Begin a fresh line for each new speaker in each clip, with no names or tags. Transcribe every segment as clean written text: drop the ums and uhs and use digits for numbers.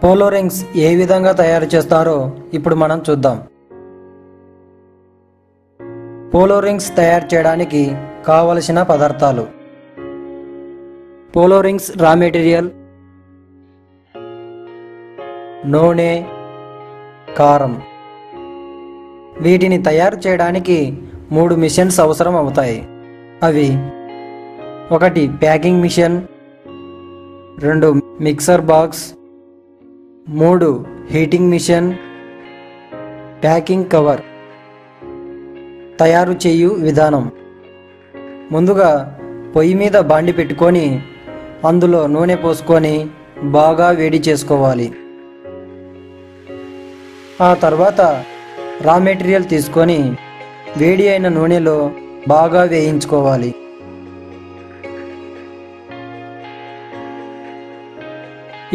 Polo rings ఏ విధంగా తయారు చేస్తారో ఇప్పుడు మనం చూద్దాం. పోలో రింగ్స్ తయారు చేయడానికి కావలసిన పదార్థాలు: పోలో రింగ్స్ రా మెటీరియల్, నూనె, కారం. వీటిని తయారు చేయడానికి 3 మిషన్స్ అవసరం అవుతాయి. అవి: 1 packing machine, 2 mixer box, 3 heating machine, packing cover. తయారు చేయు విధానం: ముందుగా పొయ్యి మీద బాండి పెట్టుకొని అందులో నూనె పోసుకొని బాగా వేడి చేసుకోవాలి. ఆ తర్వాత రా మెటీరియల్ తీసుకొని వేడి అయిన నూనెలో బాగా వేయించుకోవాలి.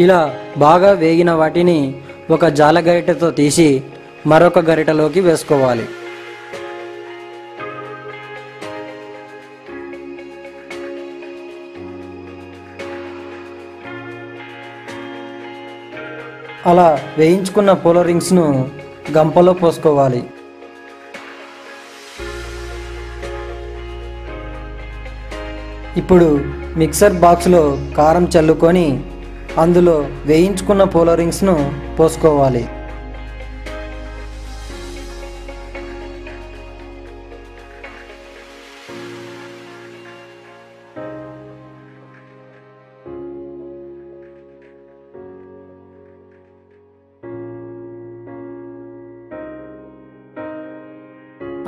ఇలా బాగా వేగిన వాటిని ఒక జాల గరిటెతో తీసి మరొక గరిటెలోకి వేసుకోవాలి. అలా వేయించుకున్న పోలో రింగ్స్ను గంపలో పోసుకోవాలి. ఇప్పుడు మిక్సర్ బాక్స్లో కారం చల్లుకొని అందులో వేయించుకున్న పోలో రింగ్స్ను పోసుకోవాలి.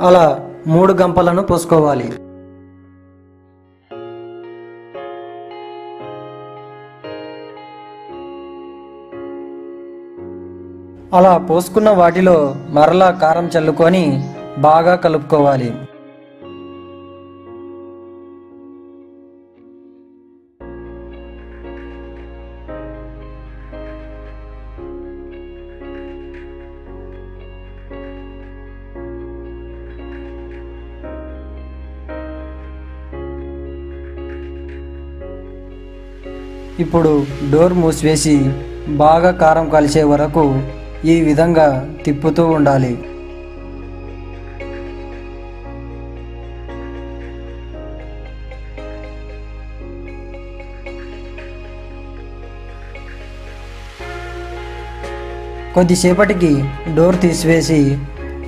అలా 3 గంపలను పోసుకోవాలి. అలా పోసుకున్న వాటిలో మరలా కారం చల్లుకొని బాగా కలుపుకోవాలి. ఇప్పుడు డోర్ మూసివేసి బాగా కారం కలిసే వరకు ఈ విధంగా తిప్పుతూ ఉండాలి. కొద్దిసేపటికి డోర్ తీసివేసి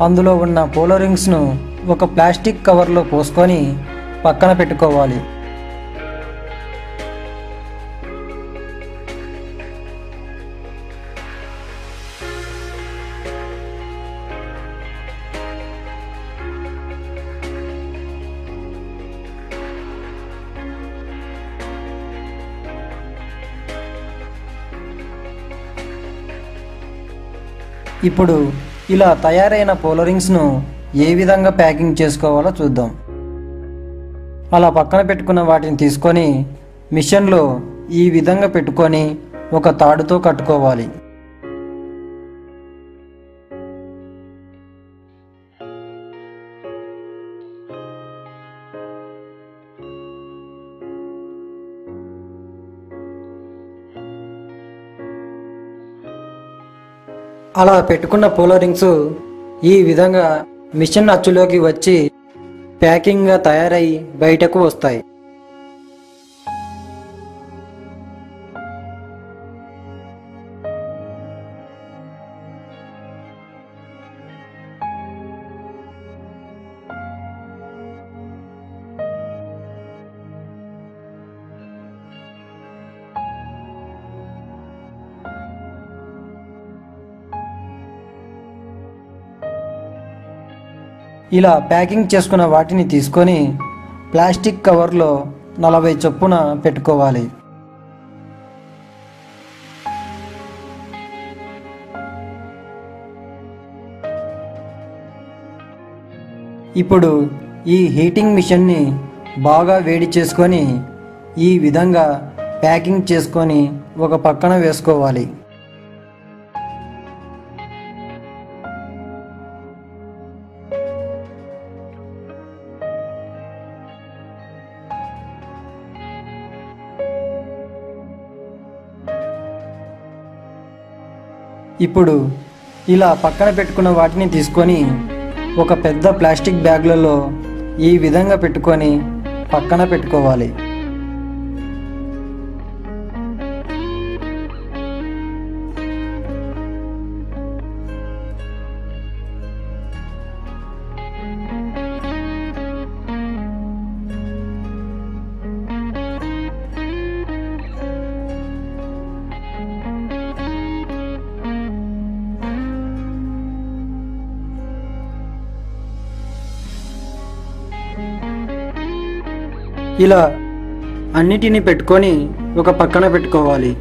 అందులో ఉన్న పోలో రింగ్స్ను ఒక ప్లాస్టిక్ కవర్లో పోసుకొని పక్కన పెట్టుకోవాలి. ఇప్పుడు ఇలా తయారైన పోలో రింగ్స్ను ఏ విధంగా ప్యాకింగ్ చేసుకోవాలో చూద్దాం. అలా పక్కన పెట్టుకున్న వాటిని తీసుకొని మిషన్లో ఈ విధంగా పెట్టుకొని ఒక తాడుతో కట్టుకోవాలి. అలా పెట్టుకున్న పోలో రింగ్స్ ఈ విధంగా మిషన్ అచ్చులోకి వచ్చి ప్యాకింగ్గా తయారై బయటకు వస్తాయి. ఇలా ప్యాకింగ్ చేసుకున్న వాటిని తీసుకొని ప్లాస్టిక్ కవర్లో 40 చొప్పున పెట్టుకోవాలి. ఇప్పుడు ఈ హీటింగ్ మిషన్ని బాగా వేడి చేసుకొని ఈ విధంగా ప్యాకింగ్ చేసుకొని ఒక పక్కన వేసుకోవాలి. ఇప్పుడు ఇలా పక్కన పెట్టుకున్న వాటిని తీసుకొని ఒక పెద్ద ప్లాస్టిక్ బ్యాగ్లలో ఈ విధంగా పెట్టుకొని పక్కన పెట్టుకోవాలి. ఇలా అన్నిటినీ పెట్టుకొని ఒక పక్కన పెట్టుకోవాలి.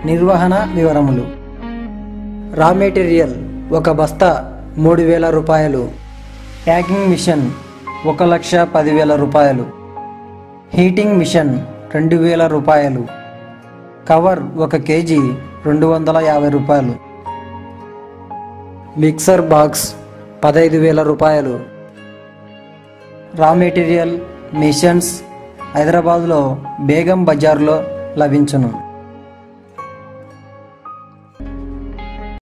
నిర్వహణ వివరములు. రా మెటీరియల్ ఒక బస్తా 3,000 రూపాయలు. ప్యాకింగ్ మిషన్ 1,10,000 రూపాయలు. హీటింగ్ మిషన్ 2,000 రూపాయలు. కవర్ 1 కేజీ 250 రూపాయలు. మిక్సర్ బాక్స్ 15,000 రూపాయలు. రా మెటీరియల్ మిషన్స్ హైదరాబాద్లో బేగం బజార్లో లభించును.